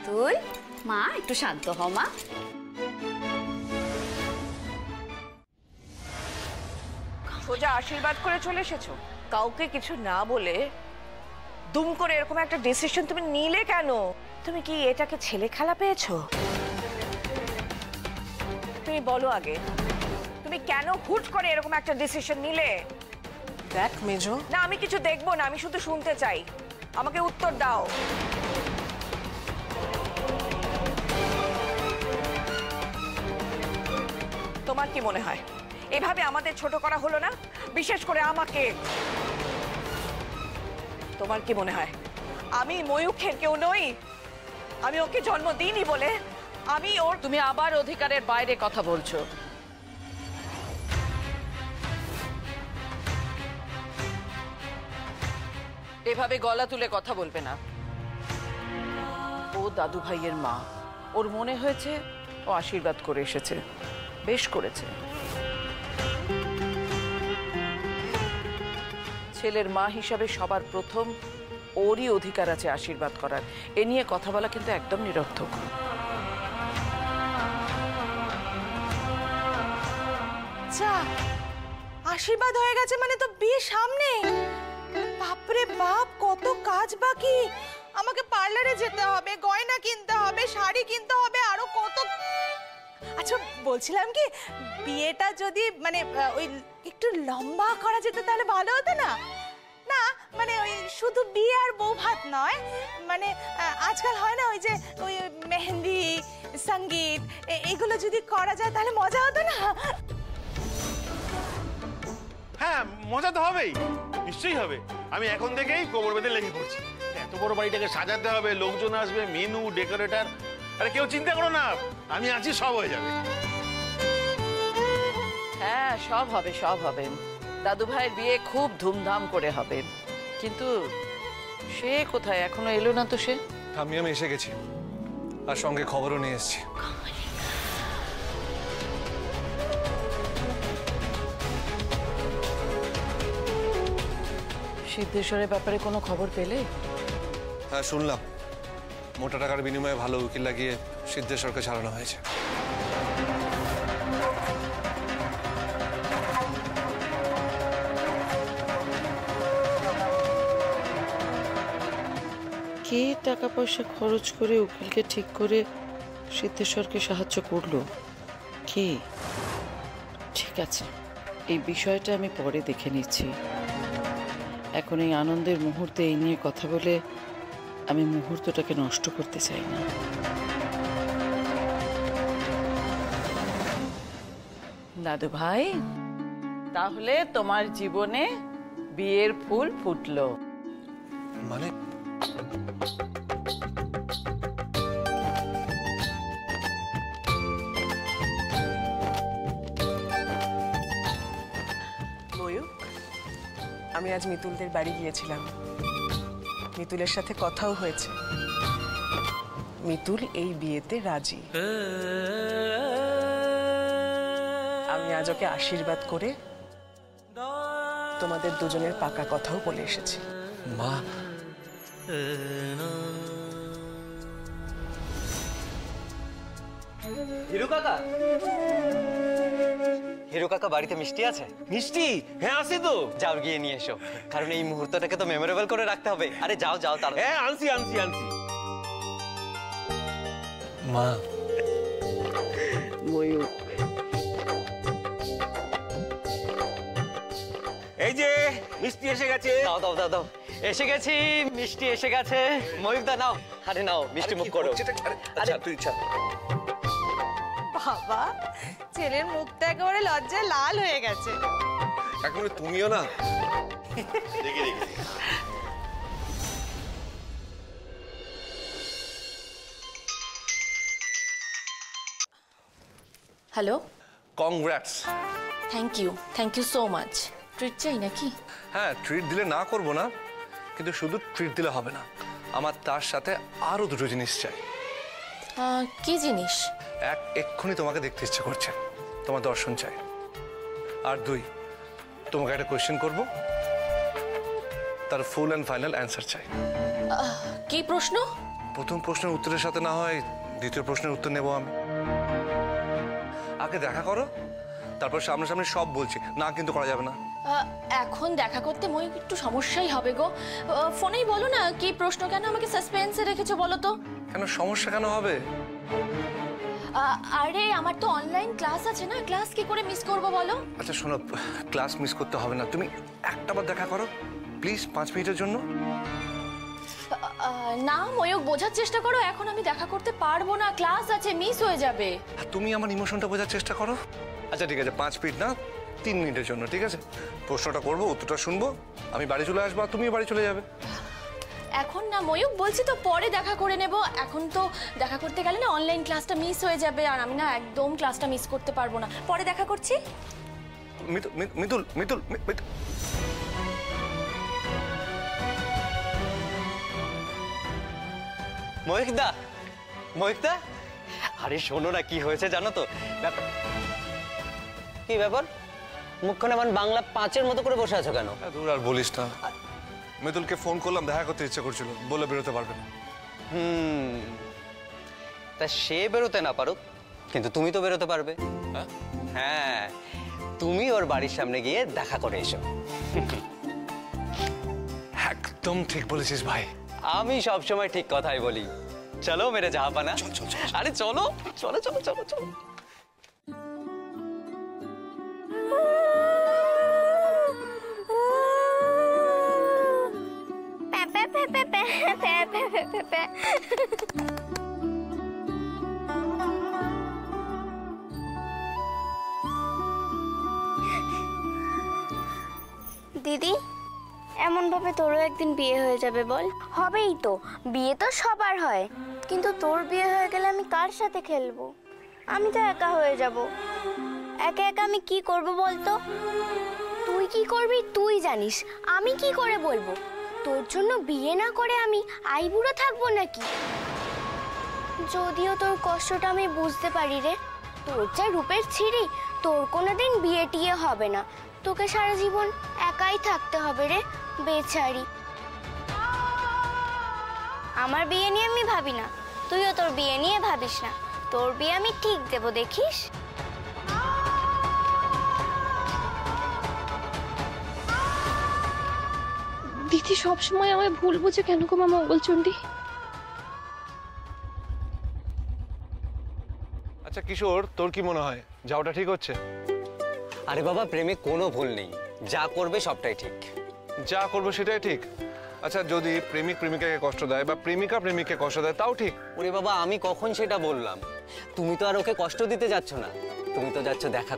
মিতুল মা একটু শান্ত হও মা। সোজা আশীর্বাদ করে চলে এসেছো, কাউকে কিছু না বলে দুম করে এরকম একটা ডিসিশন তুমি নিলে কেন? তুমি কি এটাকে ছেলে খেলা পেয়েছো? তুমি বলো আগে, তুমি কেন হুট করে এরকম একটা ডিসিশন নিলে? দেখ মেজো, না আমি কিছু দেখবো না, আমি শুধু শুনতে চাই, আমাকে উত্তর দাও। তোমার কি মনে হয় এভাবে আমাদের ছোট করা হলো না? বিশেষ করে আমাকে। তোমার কি মনে হয় আমি ময়ূখের কেউ নই? আমি ওকে জন্ম দিইনি বলে আমি ওর... তুমি আবার অধিকারের বাইরে কথা বলছো। এভাবে গলা তুলে কথা বলবে না। ও দাদু ভাইয়ের মা, ওর মনে হয়েছে ও আশীর্বাদ করে এসেছে, বেশ করেছে। ছেলের মা হিসাবে সবার প্রথম ওরই অধিকার আছে আশীর্বাদ করার। এ নিয়ে কথা বলা কিন্তু একদম নিরর্থক। যা, আশীর্বাদ হয়ে গেছে মানে তো বিয়ে সামনে। বাপরে বাপ, কত কাজ বাকি। আমাকে পার্লারে যেতে হবে, গয়না কিনতে হবে, শাড়ি কিনতে হবে, আরো কত। আচ্ছা বলছিলাম কি, বিয়েটা যদি মানে ওই একটু লম্বা করা যেত তাহলে ভালো হতো না? না মানে ওই শুধু বিয়ে আর বউ ভাত নয়, মানে আজকাল হয় না ওই যে ওই মেহেন্দি, সঙ্গীত, এগুলো যদি করা যায় তাহলে মজা হতো না? হ্যাঁ মজা তো হবেই, নিশ্চয়ই হবে। আমি এখন থেকেই কোমর বেঁধে লেগে পড়ছি। এত বড় বাড়িটাকে সাজাতে হবে, লোকজন আসবে, মেনু, ডেকোরেটর। আরে কেউ চিন্তা করো না, আমি আছি, সব হয়ে যাবে। হ্যাঁ সব হবে, সব হবে। দাদু ভাইয়ের বিয়ে খুব ধুমধাম করে হবে। কিন্তু সে কোথায়, এখনো এলো না তো সে? আমি এসে গেছি, আর সঙ্গে খবরও নিয়ে এসেছি। সিদ্ধেশ্বরের ব্যাপারে কোনো খবর পেলে? হ্যাঁ শুনলাম, মোটা টাকার বিনিময়ে ভালো উকিল লাগিয়ে সিদ্ধেশ্বরকে ছাড়ানো হয়েছে। কে টাকা পয়সা খরচ করে উকিলকে ঠিক করে সিদ্ধেশ্বরকে সাহায্য করলো? কে? ঠিক আছে, এই বিষয়টা আমি পরে দেখে নিচ্ছি। এখন এই আনন্দের মুহূর্তে এই নিয়ে কথা বলে আমি মুহূর্তটাকে নষ্ট করতে চাই না। দাদু ভাই, তাহলে তোমার জীবনে বিয়ের ফুল ফুটলো মানে? ময়ূক, আমি আজ মিতুলদের বাড়ি গিয়েছিলাম, মিতুলের সাথে কথাও হয়েছে। মিতুল এই বিয়েতে রাজি। আমি আজ ওকে আশীর্বাদ করে তোমাদের দুজনের পাকা কথাও বলে এসেছি। মা, হিরু কাকা, হিরু কাকা বাড়িতে মিষ্টি আছে? মিষ্টি? হ্যাঁ আছে তো। যাও গিয়ে নিয়ে এসো, কারণ এই মুহূর্তটাকে তো মেমোরেবল করে রাখতে হবে। আরে যাও যাও তার। হ্যাঁ আনছি আনছি আনছি। মা, ময়ূক, এই যে মিষ্টি এসে গেছে। দাও দাও দাও দাও, এসে গেছি, মিষ্টি এসে গেছে। ময়ূক দা নাও, আরে নাও মিষ্টি মুখ করো। আচ্ছা তুই ছাড়। বাবা, ছেলের মুখটা একেবারে লজ্জায় লাল হয়ে গেছে। এখন তুমিও না। দেখি দেখি। Hello, congrats. Thank you so much. Treat চাই নাকি? হ্যাঁ, ট্রিট দিলে না করব না, কিন্তু শুধু ট্রিট দিলে হবে না, আমার তার সাথে আরো দুটো জিনিস চাই। কি জিনিস? এক, এক্ষুনি তোমাকে দেখতে ইচ্ছে করছে, তোমার দর্শন চাই। আর দুই, তোমাকে একটা কোয়েশ্চেন করব, তার ফুল অ্যান্ড ফাইনাল অ্যান্সার চাই। কি প্রশ্ন? প্রথম প্রশ্নের উত্তরের সাথে না হয় দ্বিতীয় প্রশ্নের উত্তর নেব আমি। আগে দেখা করো, তারপর সামনাসামনি সব বলছি, না কিন্তু করা যাবে না। এখন দেখা করতে ময়ূক একটু সমস্যাই হবে গো। ফোনেই বলো না কি প্রশ্ন, কেন আমাকে সাসপেন্সে রেখেছো বলো তো? কেন সমস্যা কেন হবে? আরে আমার তো অনলাইন ক্লাস আছে না, ক্লাস কি করে মিস করবো বলো? আচ্ছা শোনো, ক্লাস মিস করতে হবে না, তুমি একটাবার দেখা করো প্লিজ, 5 মিনিটের জন্য। না ময়ূক, বোঝার চেষ্টা করো, এখন আমি দেখা করতে পারবো না, ক্লাস আছে, মিস হয়ে যাবে। আর তুমি আমার ইমোশনটা বোঝার চেষ্টা করো। আচ্ছা ঠিক আছে, 5 মিনিট না 3 মিনিটের জন্য, ঠিক আছে? প্রশ্নটা করবো, উত্তরটা শুনবো, আমি বাড়ি চলে আসবো, তুমিও বাড়ি চলে যাবে। এখন না ময়ূক, বলছি তো পরে দেখা করে নেব। এখন তো দেখা করতে গেলে না অনলাইন ক্লাসটা মিস হয়ে যাবে, আর আমি না একদম ক্লাসটা মিস করতে পারবো না। পরে দেখা করছি। মিতুল মিতুল মিতুল ময়ূকদা, ময়ূকদা, আরে শোনো না, কি হয়েছে জানো তো? কি ব্যাপার? মুখখানে এমন বাংলা 5-এর মতো করে বসে আছো কেন? দূর আর বলিস না, মিতুলকে ফোন করলাম, দেখা করতে ইচ্ছে করছিল, বলে বেরোতে পারবে না। তা সে বেরোতে না পারুক, কিন্তু তুমি তো বেরোতে পারবে। হ্যাঁ, তুমি ওর বাড়ির সামনে গিয়ে দেখা করে এসো। একদম ঠিক বলেছিস ভাই। আমি সবসময় ঠিক কথাই বলি। চলো মেরে জাহাপানা। আরে চলো চলো চলো চলো চলো। দিদি, এমন ভাবে তোরও একদিন বিয়ে হয়ে যাবে বল? হবেই তো, বিয়ে তো সবার হয়, কিন্তু তোর বিয়ে হয়ে গেলে আমি কার সাথে খেলবো? আমি তো একা হয়ে যাব। একা একা আমি কি করব বলতো? তুই কি করবি তুই জানিস, আমি কি করে বলবো? তোর জন্য বিয়ে না করে আমি আইবুড়ো থাকবো নাকি? যদিও তোর কষ্টটা আমি বুঝতে পারি রে, তোর যা রূপের ছিঁড়ি, তোর কোনোদিন বিয়ে টিয়ে হবে না, তোকে সারা জীবন একাই থাকতে হবে রে বেচারি। আমার বিয়ে নিয়ে আমি ভাবি না, তুইও তোর বিয়ে নিয়ে ভাবিস না, তোর বিয়ে আমি ঠিক দেব, দেখিস। দিদি সবসময় আমায় ভুল বুঝে কেন গো মামা মঙ্গলচণ্ডী? আচ্ছা কিশোর, তোর কি মনে হয় যাওয়াটা ঠিক হচ্ছে? আরে বাবা, প্রেমে কোনো ভুল নেই, যা করবে সবটাই ঠিক। যা করবো সেটাই ঠিক। আচ্ছা যদি প্রেমিক প্রেমিকাকে কষ্ট দেয় বা প্রেমিকা প্রেমিককে কষ্ট দেয় তাও ঠিক? ওরে বাবা, আমি কখন সেটা বললাম? তুমি তো আর ওকে কষ্ট দিতে যাচ্ছ না, তুমি তো যাচ্ছ দেখা